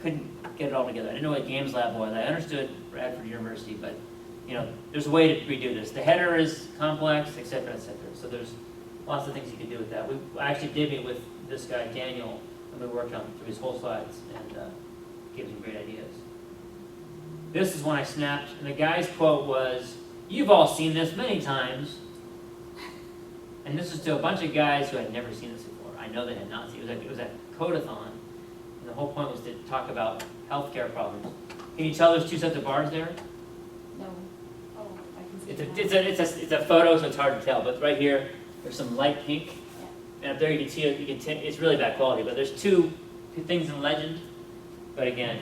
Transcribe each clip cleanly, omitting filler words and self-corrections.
couldn't get it all together. I didn't know what Games Lab was. I understood Radford University, but there's a way to redo this. The header is complex, et cetera, et cetera. So there's lots of things you can do with that. I actually did meet with this guy, Daniel, and we worked on through his whole slides and gave him great ideas. This is one I snapped, and the guy's quote was, "You've all seen this many times." And this was to a bunch of guys who had never seen this before. I know they had not seen it. It was a Codathon, and the whole point was to talk about healthcare problems. Can you tell there's two sets of bars there? No. Oh, I can see It's a photo, so it's hard to tell. But right here, there's some light pink, Yeah. and up there you can see it. It's really bad quality, but there's two things in legend. But again,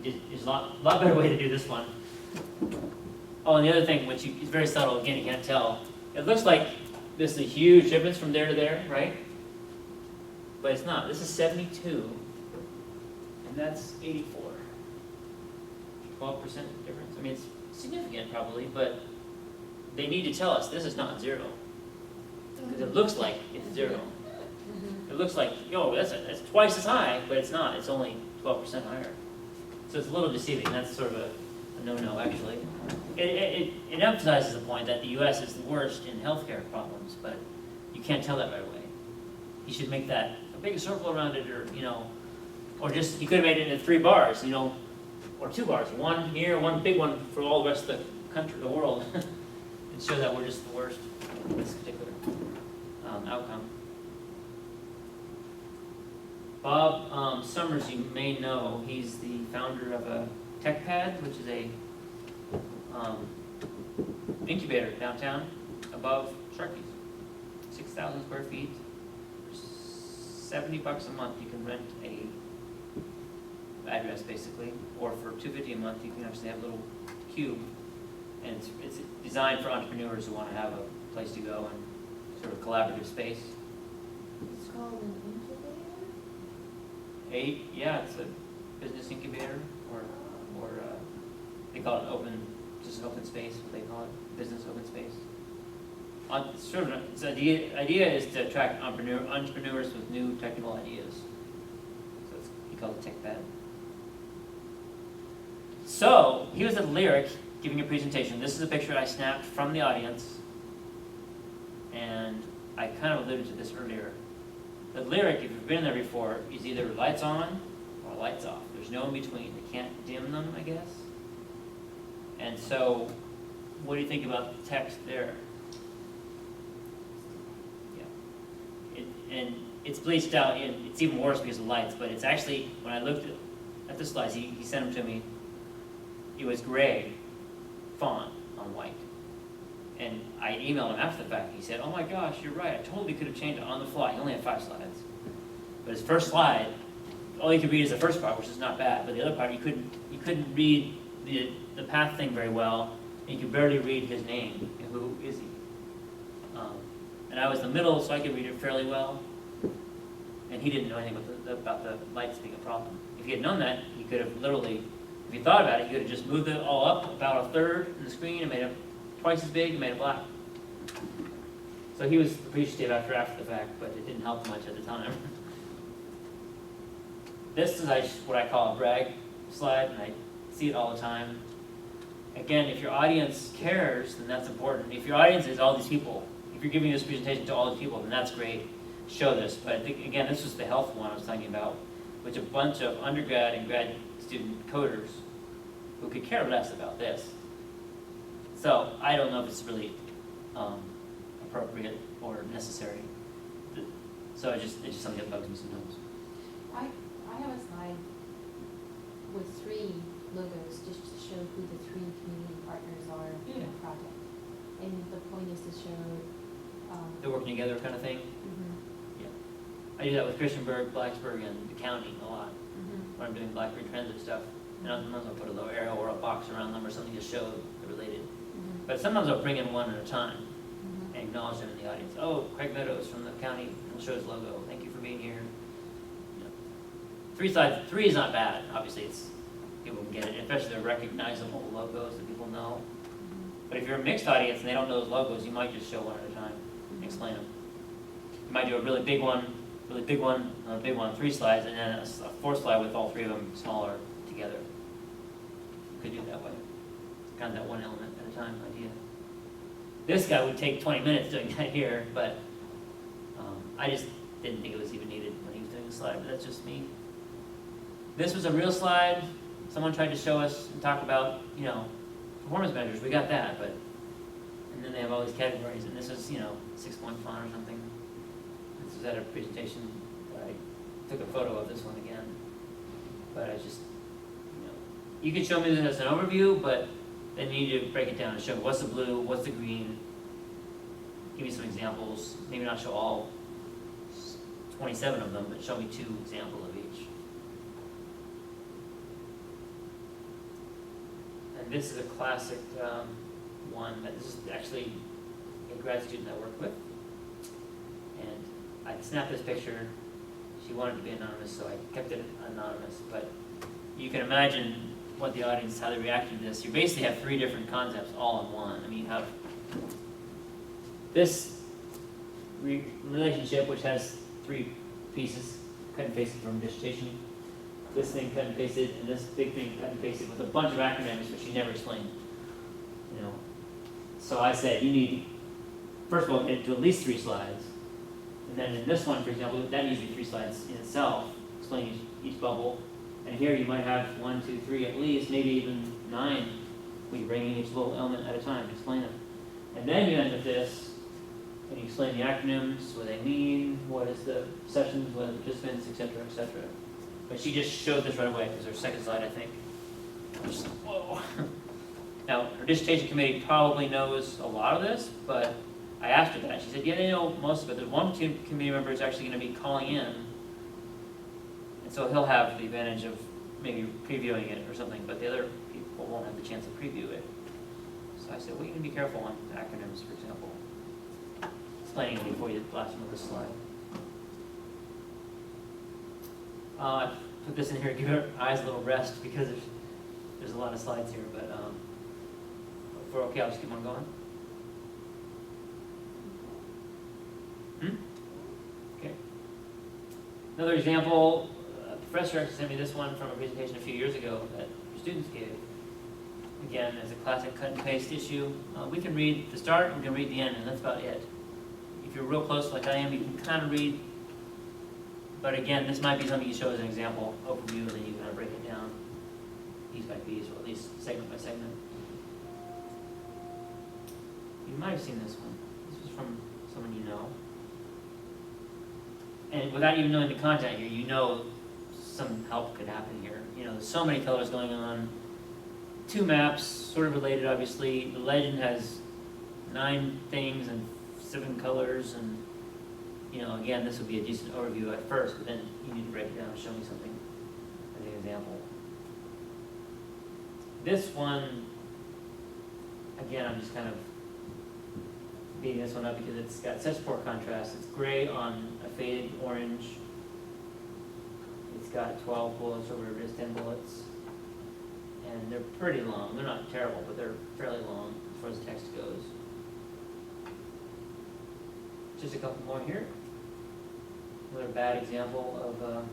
there's a lot better way to do this one. Oh, and the other thing, which is very subtle, again, you can't tell. It looks like this is a huge difference from there to there, right? But it's not. This is 72, and that's 84. 12% difference. I mean, it's significant probably, but they need to tell us this is not zero. Because it looks like it's zero. It looks like, that's twice as high, but it's not. It's only 12% higher. So it's a little deceiving. That's sort of a no-no, actually. It emphasizes the point that the U.S. is the worst in healthcare problems, but you can't tell that right away. You should make that a big circle around it, or just, you could have made it into 3 bars, or 2 bars. One here, one big one for all the rest of the country, the world, and show that we're just the worst in this particular outcome. Bob Summers, you may know, he's the founder of a TechPad, which is a incubator downtown above Sharky's. 6,000 square feet. For $70 a month, you can rent a address basically, or for $250 a month, you can actually have a little cube, and it's designed for entrepreneurs who want to have a place to go and sort of collaborative space. It's called an incubator? Yeah, it's a business incubator, or they call it just an open space. What they call it, business open space. The idea is to attract entrepreneurs with new technical ideas. So he called it TechPad. So he was at Lyric giving a presentation. This is a picture I snapped from the audience, and I kind of alluded to this earlier. The Lyric, if you've been there before, is either lights on or lights off. There's no in between. They can't dim them, I guess. And so, what do you think about the text there? Yeah. And it's bleached out, and it's even worse because of lights, but it's actually, when I looked at the slides, he sent them to me, it was gray font on white. And I emailed him after the fact. He said, "Oh my gosh, you're right. I totally could have changed it on the fly." He only had 5 slides. But his first slide, all you could read is the first part, which is not bad. But the other part, you couldn't read the path thing very well, and you could barely read his name. Who is he? And I was in the middle, so I could read it fairly well. And he didn't know anything about the lights being a problem. If he had known that, he could have literally, if he thought about it, he could have just moved it all up about a third in the screen and made it twice as big and made it black. So he was appreciative after the fact, but it didn't help much at the time. This is what I call a brag slide, and I see it all the time. Again, if your audience cares, then that's important. If your audience is all these people, if you're giving this presentation to all these people, then that's great. Show this. But I think, again, this was the health one I was talking about, which a bunch of undergrad and grad student coders who could care less about this. So I don't know if it's really appropriate or necessary. So it's just something that bugs me sometimes. I have a slide with 3 logos just to show who the 3 community partners are in the project. And the point is to show They're working together kind of thing. Yeah. I do that with Christiansburg, Blacksburg, and the county a lot when I'm doing Blackberry Transit stuff. And sometimes I'll put a little arrow or a box around them or something to show they're related. But sometimes I'll bring in one at a time and acknowledge them in the audience. "Oh, Craig Meadows from the county," and I'll show his logo. "Thank you for being here." 3 slides, 3 is not bad. Obviously, people can get it, especially the recognizable logos that people know. But if you're a mixed audience and they don't know those logos, you might just show one at a time and explain them. You might do a really big one really big one, a big one, 3 slides, and then a 4th slide with all 3 of them smaller together. You could do it that way. Kind of that one element at a time idea. This guy would take 20 minutes doing that here, but I just didn't think it was even needed when he was doing the slide, but that's just me. This was a real slide. Someone tried to show us and talk about, you know, performance measures. We got that, but, and then they have all these categories, and this is, you know, 6-point font or something. This was at a presentation. I took a photo of this one again, but I just, you know, you could show me this as an overview, but then you need to break it down and show what's the blue, what's the green, give me some examples, maybe not show all 27 of them, but show me 2 examples of each. And this is a classic one that this is actually a grad student I work with. And I snapped this picture. She wanted to be anonymous, so I kept it anonymous. But you can imagine what the audience, how they reacted to this. You basically have 3 different concepts all in one. I mean, you have this relationship, which has 3 pieces, cut and pasted from dissertation. This thing cut and pasted, and this big thing cut and pasted with a bunch of acronyms, which she never explained. You know, so I said you need, first of all, get to at least 3 slides, and then in this one, for example, that needs to be 3 slides in itself, explaining each bubble. And here you might have 1, 2, 3, at least, maybe even 9. We bring in each little element at a time, explain them, and then you end with this. And you explain the acronyms, what they mean, what is the sessions, what are the participants, etc., etc. But she just showed this right away. It was her second slide, I think. I was just like, whoa. Now, her dissertation committee probably knows a lot of this, but I asked her that. She said, yeah, they know most of it. There's one committee member is actually going to be calling in, and so he'll have the advantage of maybe previewing it or something, but the other people won't have the chance to preview it. So I said, well, you can be careful on acronyms, for example. Explaining it before you blast them with this slide. I put this in here to give your eyes a little rest because there's a lot of slides here, but if we're okay, I'll just keep on going. Okay. Another example, a professor actually sent me this one from a presentation a few years ago that students gave. Again, as a classic cut and paste issue. We can read the start, we can read the end, and that's about it. If you're real close like I am, you can kind of read, but again, this might be something you show as an example, overview, and then you kind of break it down piece by piece, or at least segment by segment. You might have seen this one. This was from someone you know. And without even knowing the content here, you know some help could happen here. You know, there's so many colors going on. 2 maps, sort of related, obviously. The legend has 9 things and 7 colors, and you know, again, this would be a decent overview at first, but then you need to break it down and show me something as an example. This one, again, I'm just kind of beating this one up because it's got such poor contrast. It's gray on a faded orange. It's got 12 bullets, or whatever it is, 10 bullets. And they're pretty long. They're not terrible, but they're fairly long as far as the text goes. Just a couple more here. Another bad example of,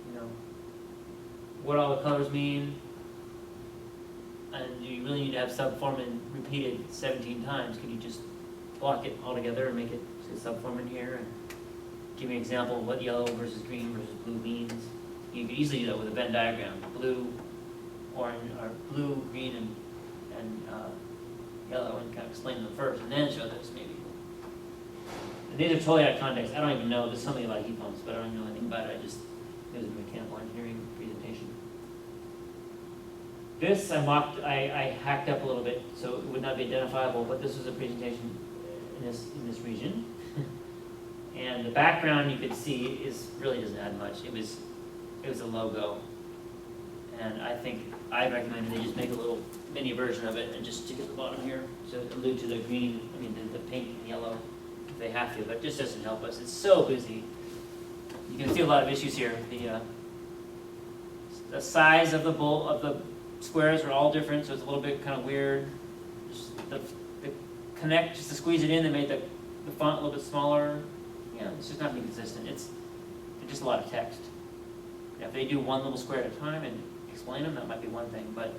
you know, what all the colors mean. And you really need to have subformin repeated 17 times. Can you just block it all together and make it say subformin here? And give me an example of what yellow versus green versus blue means. You could easily do that with a Venn diagram. Blue, orange, or blue, green, and yellow, and kind of explain them first, and then show this maybe. And these are totally out of context. I don't even know. There's something about heat pumps, but I don't even know anything about it. It was a mechanical engineering presentation. This I hacked up a little bit so it would not be identifiable, but this was a presentation in this region. And the background you could see really doesn't add much. It was a logo. And I think I recommend they just make a little mini version of it and just stick it at the bottom here to allude to the green, the pink and yellow if they have to, but it just doesn't help us. It's so busy. You can see a lot of issues here. The size of the squares are all different, so it's a little bit kind of weird. Just the connect, just to squeeze it in, they made the font a little bit smaller. Yeah, Yeah, it's just not being consistent, it's just a lot of text. If they do one little square at a time and explain them, that might be one thing, but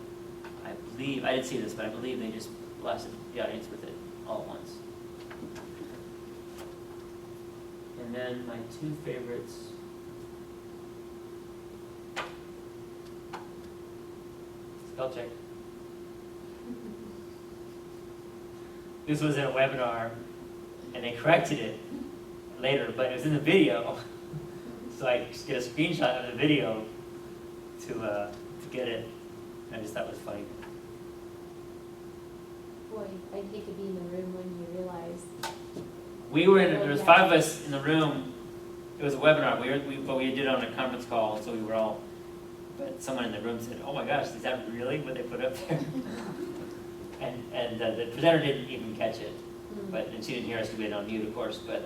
I believe, I didn't see this, but I believe they just blasted the audience with it all at once. And then my two favorites. Spell check. This was in a webinar, and they corrected it later, but it was in the video. So I just get a screenshot of the video to get it. I just thought it was funny. Boy, I'd hate to be in the room when you realize. We were in, there was 5 of us in the room. It was a webinar, but we did it on a conference call, so we were all, but someone in the room said, "Oh my gosh, is that really what they put up there?" and the presenter didn't even catch it, and she didn't hear us because we had it on mute, of course, but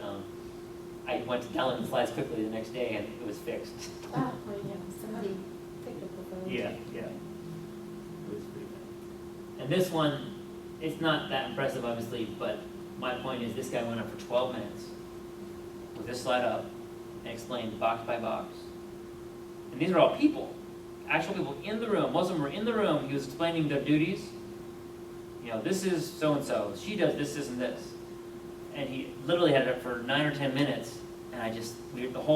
I went to download the slides quickly the next day and it was fixed. Ah, well, yeah, somebody picked up the phone. Yeah. It was pretty good. And this one, it's not that impressive, obviously, but my point is this guy went up for 12 minutes with this slide up and explained box by box. And these are all people, actual people in the room. Most of them were in the room. He was explaining their duties. You know, this is so-and-so. She does this, and this. And he literally had it up for 9 or 10 minutes. And the whole